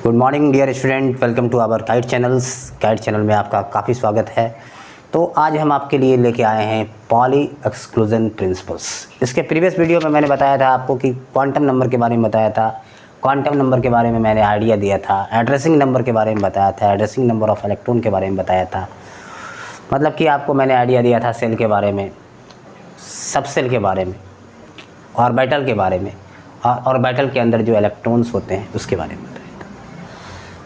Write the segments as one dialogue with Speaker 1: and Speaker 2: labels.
Speaker 1: Good morning dear student, welcome to our guide channels. Guide channel में आपका काफ़ी स्वागत है। तो आज हम आपके लिए लेके आए हैं पॉली एक्सक्लूजन प्रिंसिपल्स। इसके प्रीवियस वीडियो में मैंने बताया था आपको कि क्वांटम नंबर के बारे में बताया था। क्वांटम नंबर के बारे में मैंने आइडिया दिया था। एड्रेसिंग नंबर के बारे में बताया था। एड्रेसिंग नंबर ऑफ इलेक्ट्रॉन के बारे में बताया था। मतलब कि आपको मैंने आइडिया दिया था सेल के बारे में, सब सेल के बारे में, ऑर्बिटल के बारे में, और ऑर्बिटल के अंदर जो इलेक्ट्रॉन्स होते हैं उसके बारे में बताया था।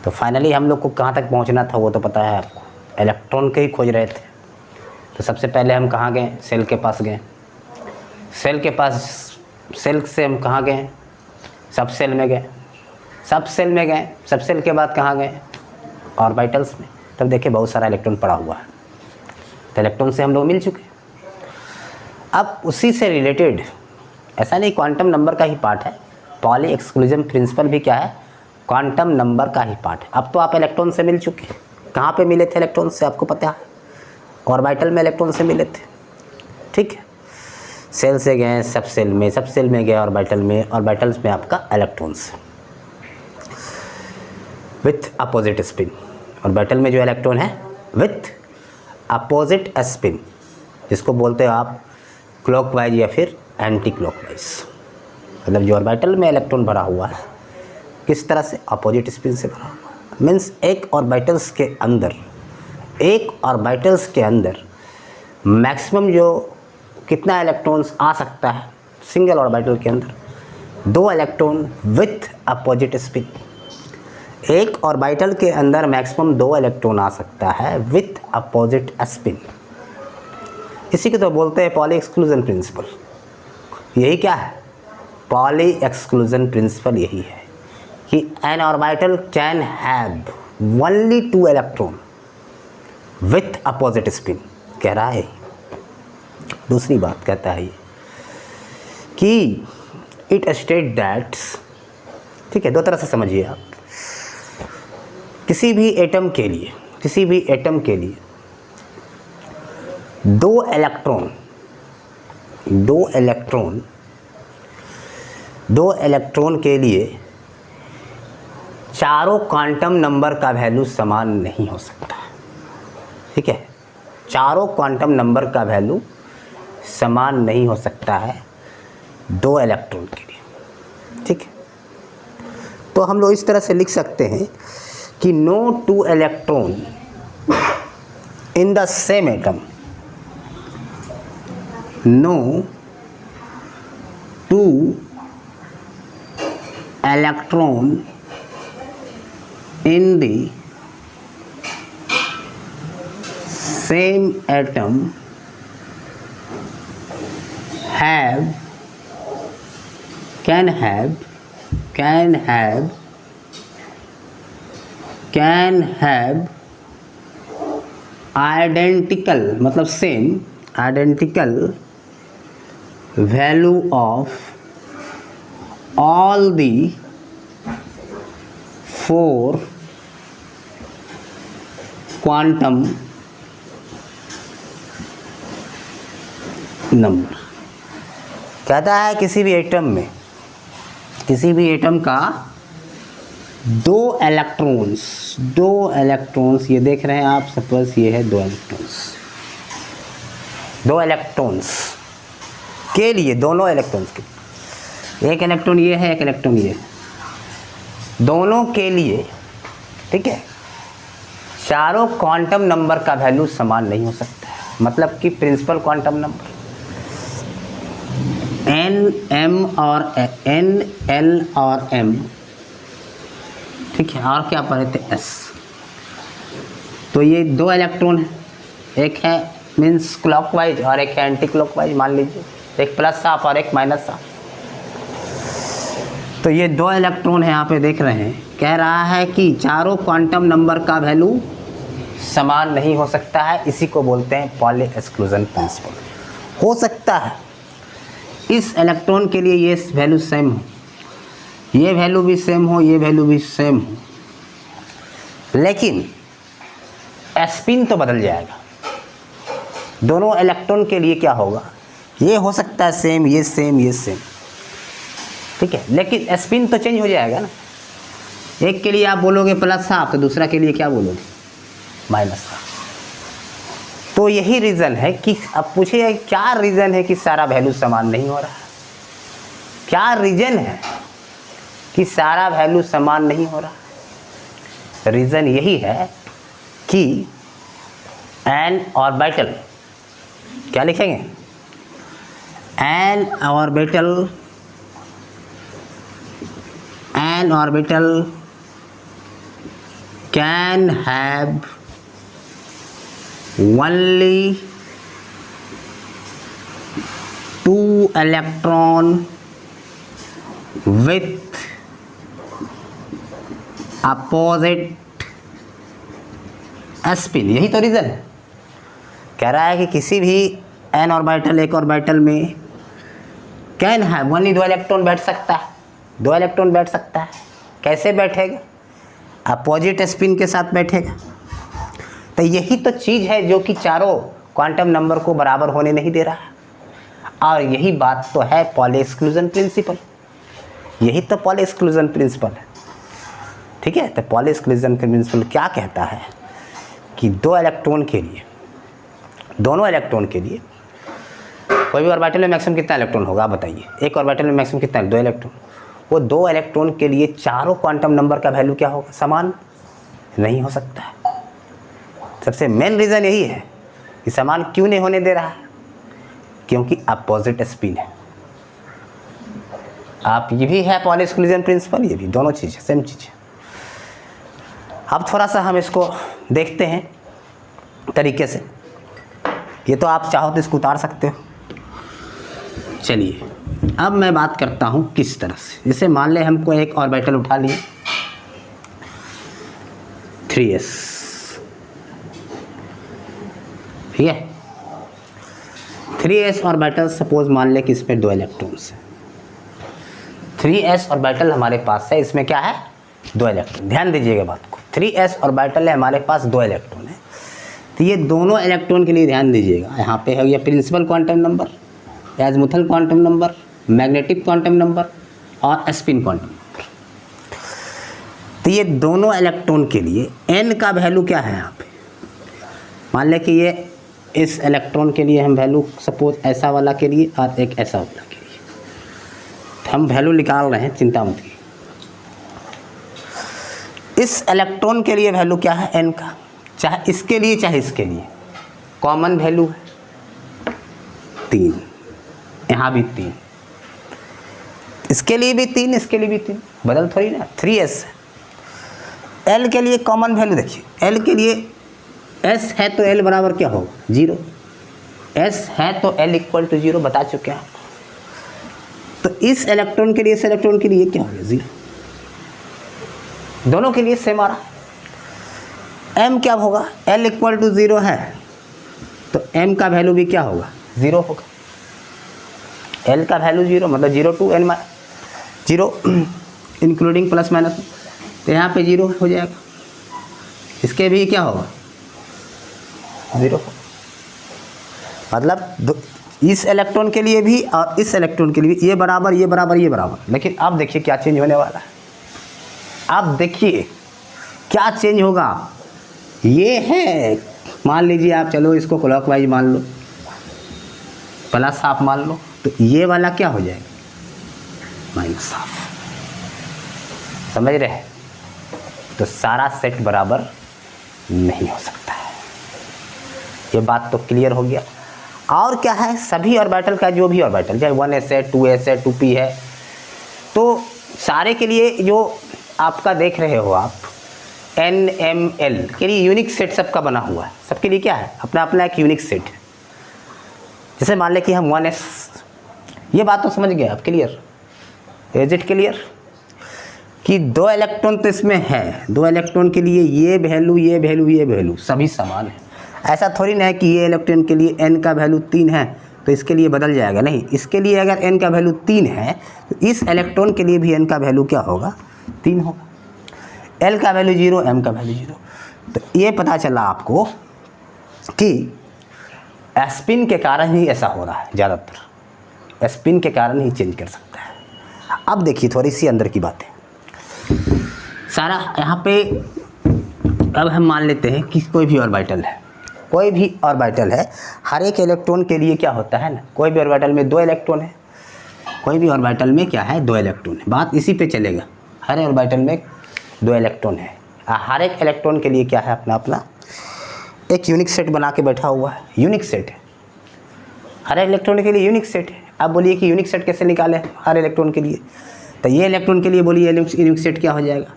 Speaker 1: तो फाइनली हम लोग को कहाँ तक पहुँचना था वो तो पता है आपको, इलेक्ट्रॉन के ही खोज रहे थे। तो सबसे पहले हम कहाँ गए? सेल के पास गए। सेल के पास, सेल से हम कहाँ गए? सब सेल में गए। सब सेल में गए। सब सेल के बाद कहाँ गए? ऑर्बिटल्स में। तब देखिए बहुत सारा इलेक्ट्रॉन पड़ा हुआ है। तो इलेक्ट्रॉन से हम लोग मिल चुके। अब उसी से रिलेटेड, ऐसा नहीं क्वांटम नंबर का ही पार्ट है, पॉली एक्सक्लूजन प्रिंसिपल भी क्या है? क्वांटम नंबर का ही पार्ट है। अब तो आप इलेक्ट्रॉन से मिल चुके। कहाँ पे मिले थे इलेक्ट्रॉन से आपको पता है? ऑर्बिटल में इलेक्ट्रॉन से मिले थे। ठीक है, सेल से गए सब सेल में, सब सेल में गए ऑर्बिटल में, ऑर्बिटल्स में आपका electrons with opposite spin. Orbital में जो इलेक्ट्रॉन है विथ अपोजिट स्पिन, जिसको बोलते हो आप क्लॉकवाइज या फिर एंटी क्लॉकवाइज। मतलब जो ऑर्बिटल में इलेक्ट्रॉन भरा हुआ है किस तरह से? अपोजिट स्पिन से भरा हुआ है। मीन्स एक ऑर्बिटल्स के अंदर मैक्सिमम जो कितना इलेक्ट्रॉन्स आ सकता है सिंगल ऑर्बिटल के अंदर? 2 इलेक्ट्रॉन विथ अपोजिट स्पिन। एक ऑर्बिटल के अंदर मैक्सिमम 2 इलेक्ट्रॉन आ सकता है विथ अपोजिट स्पिन। इसी को तो बोलते हैं पॉली एक्सक्लूजन प्रिंसिपल। यही क्या है? पॉली एक्सक्लूजन प्रिंसिपल यही है कि N orbital can have only 2 electron with opposite spin. कह रहा है। दूसरी बात कहता है कि इट स्टेट दैट, ठीक है, 2 तरह से समझिए आप। किसी भी एटम के लिए 2 इलेक्ट्रॉन के लिए चारों क्वांटम नंबर का वैल्यू समान नहीं हो सकता। ठीक है, चारों क्वांटम नंबर का वैल्यू समान नहीं हो सकता है 2 इलेक्ट्रॉन के लिए। ठीक है, तो हम लोग इस तरह से लिख सकते हैं कि no 2 electron in the same atom, no 2 electron in the same atom can have identical, मतलब same identical value of all the 4 quantum number. कहता है किसी भी एटम का 2 इलेक्ट्रॉन्स, ये देख रहे हैं आप, सपोज ये है 2 इलेक्ट्रॉन्स के लिए, दोनों इलेक्ट्रॉन्स के, एक इलेक्ट्रॉन ये है, एक इलेक्ट्रॉन ये, दोनों के लिए, ठीक है, चारों क्वांटम नंबर का वैल्यू समान नहीं हो सकता है। मतलब कि principal quantum number n, l और m, ठीक है, और क्या पढ़े थे? s। तो ये 2 इलेक्ट्रॉन है, एक है मीन्स क्लॉकवाइज और एक है एंटी क्लॉकवाइज। मान लीजिए एक प्लस हाफ और एक माइनस हाफ। तो ये 2 इलेक्ट्रॉन है, यहाँ पे देख रहे हैं। कह रहा है कि चारों क्वांटम नंबर का वैल्यू समान नहीं हो सकता है। इसी को बोलते हैं पॉली एक्सक्लूजन प्रिंसिपल। हो सकता है इस इलेक्ट्रॉन के लिए ये वैल्यू सेम हो, ये वैल्यू भी सेम हो, ये वैल्यू भी सेम हो, लेकिन स्पिन तो बदल जाएगा। दोनों इलेक्ट्रॉन के लिए क्या होगा? ये हो सकता है सेम, ये सेम, ये सेम। ठीक है, लेकिन स्पिन तो चेंज हो जाएगा ना। एक के लिए आप बोलोगे प्लस हाफ तो दूसरा के लिए क्या बोलोगे, माइनस हाफ। तो यही रीज़न है कि अब पूछिए क्या रीज़न है कि सारा वैल्यू समान नहीं हो रहा, क्या रीज़न है कि सारा वैल्यू समान नहीं हो रहा। रीज़न यही है कि एन ऑर्बिटल, क्या लिखेंगे, N orbital can have only 2 electron with opposite spin। यही तो रीज़न है, कह रहा है कि किसी भी n ऑर्बिटल, एक ऑर्बिटल में कैन है ओनली 2 इलेक्ट्रॉन बैठ सकता है, 2 इलेक्ट्रॉन बैठ सकता है। कैसे बैठेगा, अपोजिट स्पिन के साथ बैठेगा। तो यही तो चीज़ है जो कि चारों क्वांटम नंबर को बराबर होने नहीं दे रहा है, और यही बात तो है पॉली एक्सक्लूजन प्रिंसिपल। यही तो पॉली एक्सक्लूजन प्रिंसिपल है, ठीक है। तो पॉली एक्सक्लूजन प्रिंसिपल क्या कहता है कि 2 इलेक्ट्रॉन के लिए, दोनों इलेक्ट्रॉन के लिए, कोई भी ऑर्बिटल में मैक्सिमम कितना इलेक्ट्रॉन होगा आप बताइए, एक ऑर्बिटल में मैक्सिमम कितना है, 2 इलेक्ट्रॉन। वो 2 इलेक्ट्रॉन के लिए चारों क्वांटम नंबर का वैल्यू क्या होगा, समान नहीं हो सकता है। सबसे मेन रीज़न यही है कि समान क्यों नहीं होने दे रहा है, क्योंकि अपोजिट स्पिन है। आप ये भी है पॉली एक्सक्लूजन प्रिंसिपल, ये भी, दोनों चीज़ है, सेम चीज़ है। अब थोड़ा सा हम इसको देखते हैं तरीके से। ये तो आप चाहो तो इसको उतार सकते हो। चलिए अब मैं बात करता हूँ किस तरह से। जैसे मान ले हमको एक ऑर्बिटल उठा लिए 3s, ठीक है। 3s ऑर्बिटल सपोज मान ले कि इसमें 2 इलेक्ट्रॉन्स है। 3s ऑर्बिटल हमारे पास है, इसमें क्या है, 2 इलेक्ट्रॉन। ध्यान दीजिएगा बात को, 3s ऑर्बिटल है, हमारे पास 2 इलेक्ट्रॉन है। तो ये दोनों इलेक्ट्रॉन के लिए ध्यान दीजिएगा, यहाँ पे है ये principal quantum number, azimuthal quantum number, magnetic quantum number और स्पिन क्वांटम नंबर। तो ये दोनों इलेक्ट्रॉन के लिए n का वैल्यू क्या है यहाँ पे, मान लें कि ये इस इलेक्ट्रॉन के लिए हम वैल्यू सपोज ऐसा वाला के लिए और एक ऐसा वाला के लिए, तो हम वैल्यू निकाल रहे हैं, चिंता मत कीजिए। इस इलेक्ट्रॉन के लिए वैल्यू क्या है n का, चाहे इसके लिए चाहे इसके लिए, कॉमन वैल्यू है 3, यहाँ भी 3, इसके लिए भी 3, इसके लिए भी 3, बदल थोड़ी ना। 3s l के लिए कॉमन वैल्यू देखिए, l के लिए s है तो l बराबर क्या होगा, 0। s है तो l इक्वल टू 0, बता चुके हैं। तो इस इलेक्ट्रॉन के लिए, इस इलेक्ट्रॉन के लिए क्या होगा, 0। दोनों के लिए सेम आ रहा है। m क्या होगा, l इक्वल टू 0 है तो m का वैल्यू भी क्या होगा, 0 होगा। l का वैल्यू 0 मतलब 0 to n 0 including plus minus, तो यहाँ पे 0 हो जाएगा। इसके भी क्या होगा, 0। मतलब इस इलेक्ट्रॉन के लिए भी और इस इलेक्ट्रॉन के लिए भी ये बराबर, ये बराबर, ये बराबर। लेकिन अब देखिए क्या चेंज होने वाला है, अब देखिए क्या चेंज होगा। ये है, मान लीजिए आप, चलो इसको क्लॉकवाइज मान लो, प्लस हाफ मान लो, तो ये वाला क्या हो जाएगा, माइनस हाफ। समझ रहे हैं, तो सारा सेट बराबर नहीं हो सकता है। ये बात तो क्लियर हो गया। और क्या है, सभी ऑर्बिटल का, जो भी ऑर्बिटल चाहे 1s है, 2s है, 2p है, तो सारे के लिए जो आपका देख रहे हो आप NML के लिए यूनिक सेट सबका बना हुआ है। सबके लिए क्या है, अपना अपना एक यूनिक सेट है। जैसे मान लें कि हम 1s, ये बात तो समझ गए आप, क्लियर, इज इट क्लियर, कि 2 इलेक्ट्रॉन तो इसमें है, 2 इलेक्ट्रॉन के लिए ये वैल्यू, ये वैल्यू, ये वैल्यू सभी समान है। ऐसा थोड़ी ना है कि ये इलेक्ट्रॉन के लिए n का वैल्यू 3 है तो इसके लिए बदल जाएगा, नहीं। इसके लिए अगर n का वैल्यू 3 है तो इस इलेक्ट्रॉन के लिए भी n का वैल्यू क्या होगा, 3 होगा। l का वैल्यू 0, m का वैल्यू 0। तो ये पता चला आपको कि स्पिन के कारण ही ऐसा हो रहा है, ज़्यादातर स्पिन के कारण ही चेंज कर सकता है। अब देखिए थोड़ी सी अंदर की बातें, सारा यहाँ पे अब हम मान लेते हैं कि कोई भी ऑर्बिटल है, कोई भी ऑर्बिटल है, हर एक इलेक्ट्रॉन के लिए क्या होता है ना, कोई भी ऑर्बिटल में 2 इलेक्ट्रॉन है, कोई भी ऑर्बिटल में क्या है 2 इलेक्ट्रॉन है, बात इसी पे चलेगा। हर ऑर्बिटल में 2 इलेक्ट्रॉन है, हर एक इलेक्ट्रॉन के लिए क्या है अपना अपना एक यूनिक सेट बना के बैठा हुआ है, यूनिक सेट है, हर इलेक्ट्रॉन के लिए यूनिक सेट है। आप बोलिए कि यूनिक सेट कैसे निकालें हर इलेक्ट्रॉन के लिए, तो ये इलेक्ट्रॉन के लिए बोलिए यूनिक सेट क्या हो जाएगा,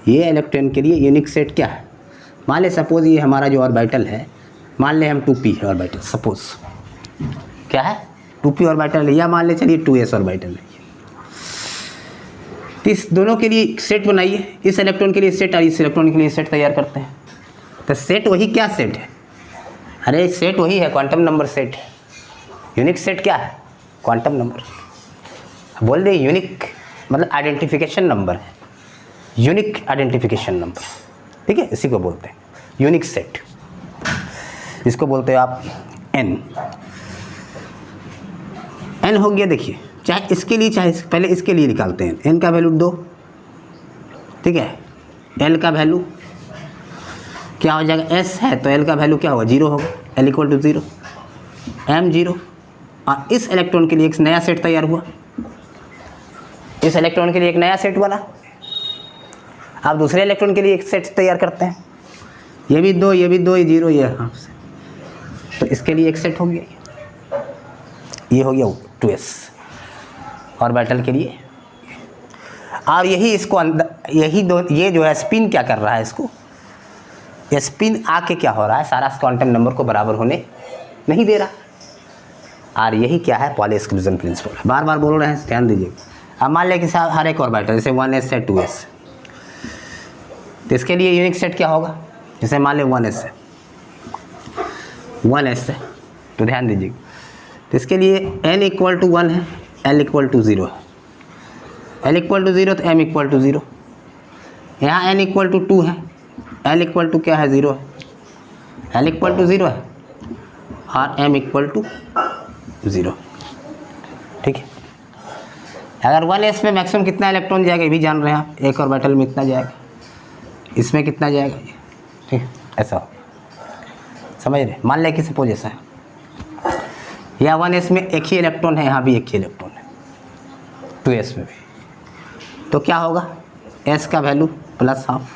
Speaker 1: ये इलेक्ट्रॉन के लिए यूनिक सेट क्या है, मान ले सपोज ये हमारा जो ऑर्बिटल है, मान ले हम 2p है ऑर्बिटल, सपोज क्या है 2p ऑर्बिटल है, या मान ले चलिए 2s ऑर्बिटल है। इस दोनों के लिए सेट बनाइए, इस इलेक्ट्रॉन के लिए सेट और इस इलेक्ट्रॉन के लिए सेट तैयार करते हैं। तो सेट वही क्या सेट है, अरे सेट वही है, क्वांटम नंबर सेट है। यूनिक सेट क्या है, क्वांटम नंबर, बोल दे यूनिक मतलब आइडेंटिफिकेशन नंबर है, यूनिक आइडेंटिफिकेशन नंबर, ठीक है, इसी को बोलते हैं यूनिक सेट, इसको बोलते हैं आप n। n हो गया, देखिए चाहे इसके लिए चाहे पहले इसके लिए निकालते हैं, n का वैल्यू 2, ठीक है, l का वैल्यू क्या हो जाएगा, s है तो l का वैल्यू क्या होगा 0 होगा, l इक्वल टू 0, m 0। और इस इलेक्ट्रॉन के लिए एक नया सेट तैयार हुआ, इस इलेक्ट्रॉन के लिए एक नया सेट बना। आप दूसरे इलेक्ट्रॉन के लिए एक सेट तैयार करते हैं, ये भी 2, ये भी 2, ये 0, ये हाँ, तो इसके लिए एक सेट हो गया, ये हो गया 2s ऑर्बिटल के लिए। और यही इसको अंदर ये जो है स्पिन क्या कर रहा है, इसको ये स्पिन आके क्या हो रहा है, सारा क्वांटम नंबर को बराबर होने नहीं दे रहा। और यही क्या है पॉली एक्सक्लूजन प्रिंसिपल, बार बार बोल रहे हैं, ध्यान दीजिए। अब मान लें कि साहब हर एक ऑर्बिटल जैसे 1s है 2s, तो इसके लिए यूनिक सेट क्या होगा, जैसे मान लें 1s है, 1s है तो ध्यान दीजिए, तो इसके लिए n इक्वल टू 1 है, l इक्वल टू 0 है, l इक्वल टू 0 तो m इक्वल टू 0, यहाँ n इक्वल टू 2 है, l इक्वल टू क्या है 0 है, l इक्वल टू 0 है और m इक्वल टू 0, ठीक है। अगर 1s में मैक्सिमम कितना इलेक्ट्रॉन जाएगा ये भी जान रहे हैं आप, एक ऑर्बिटल में कितना जाएगा, इसमें कितना जाएगा, ठीक है, ऐसा समझ रहे। मान लें कि सपोज ऐसा है, या 1s में एक ही इलेक्ट्रॉन है, यहाँ भी एक ही इलेक्ट्रॉन है, 2s में भी, तो क्या होगा s का वैल्यू प्लस हाफ,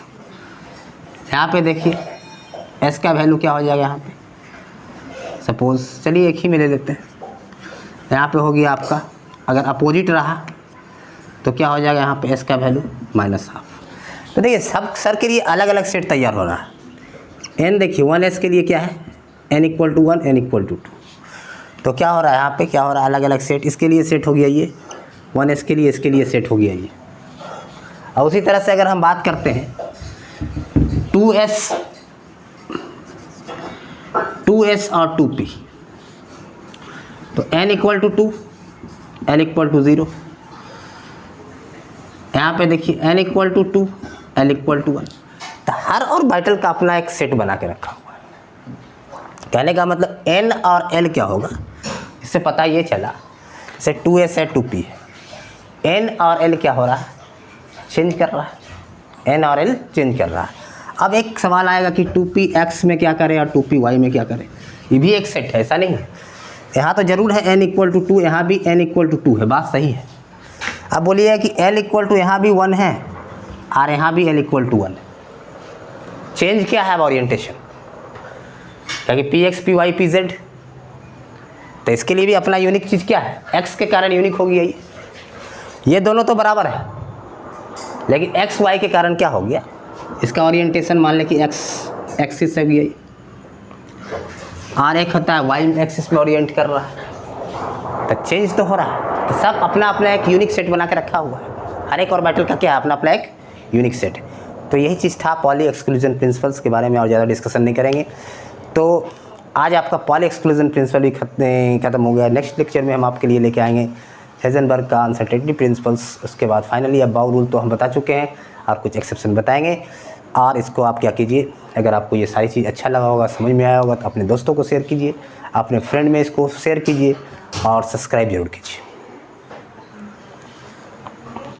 Speaker 1: यहाँ पे देखिए s का वैल्यू क्या हो जाएगा, यहाँ पे सपोज चलिए एक ही में ले लेते हैं, यहाँ पे होगी आपका, अगर अपोजिट रहा तो क्या हो जाएगा, यहाँ पे s का वैल्यू माइनस हाफ। तो देखिए सब सर के लिए अलग अलग सेट तैयार हो रहा है। n देखिए 1s के लिए क्या है, n equal to 1, n equal to 2, तो क्या हो रहा है यहाँ पे, क्या हो रहा है अलग अलग सेट, इसके लिए सेट हो गया ये 1s के लिए, इसके लिए सेट हो गया ये। और उसी तरह से अगर हम बात करते हैं 2s और 2p, तो n equal to 2, l equal to 0, यहाँ पे देखिए n equal to 2, l equal to 1, तो हर ऑर्बिटल का अपना एक सेट बना के रखा हुआ है। कहने का मतलब n और l क्या होगा, इससे पता ये चला, जैसे 2s है 2p है, n और l क्या हो रहा है, चेंज कर रहा है, n और l चेंज कर रहा है। अब एक सवाल आएगा कि 2p x में क्या करे और 2p y में क्या करे, ये भी एक सेट है, ऐसा नहीं है। यहाँ तो ज़रूर है n इक्वल टू 2, यहाँ भी n इक्वल टू 2 है, बात सही है। अब बोलिए कि l इक्वल टू यहाँ भी 1 है और यहाँ भी l इक्वल टू 1 है, चेंज क्या है ओरिएंटेशन, क्योंकि P X P Y P Z, तो इसके लिए भी अपना यूनिक चीज़ क्या है, x के कारण यूनिक हो गया ये दोनों तो बराबर है, लेकिन x y के कारण क्या हो गया, इसका ओरिएंटेशन मान लें कि x एक्सिस से गया, और एक होता है y एक्सिस में ओरिएंट कर रहा है, तो चेंज तो हो रहा है। तो सब अपना अपना एक यूनिक सेट बना के रखा हुआ है, हर एक ऑर्बिटल का क्या है अपना अपना एक यूनिक सेट है। तो यही चीज़ था पॉली एक्सक्लूजन प्रिंसिपल्स के बारे में, और ज़्यादा डिस्कशन नहीं करेंगे। तो आज आपका पॉली एक्सक्लूजन प्रिंसिपल भी खत्म हो गया। नेक्स्ट लेक्चर में हम आपके लिए लेके आएंगे हेजनबर्ग का अनसर्टेनिटी प्रिंसिपल्स, उसके बाद फाइनली अब बाउ रूल तो हम बता चुके हैं और कुछ एक्सेप्शन बताएंगे। और इसको आप क्या कीजिए, अगर आपको ये सारी चीज़ अच्छा लगा होगा, समझ में आया होगा, तो अपने दोस्तों को शेयर कीजिए, अपने फ्रेंड में इसको शेयर कीजिए और सब्सक्राइब जरूर कीजिए।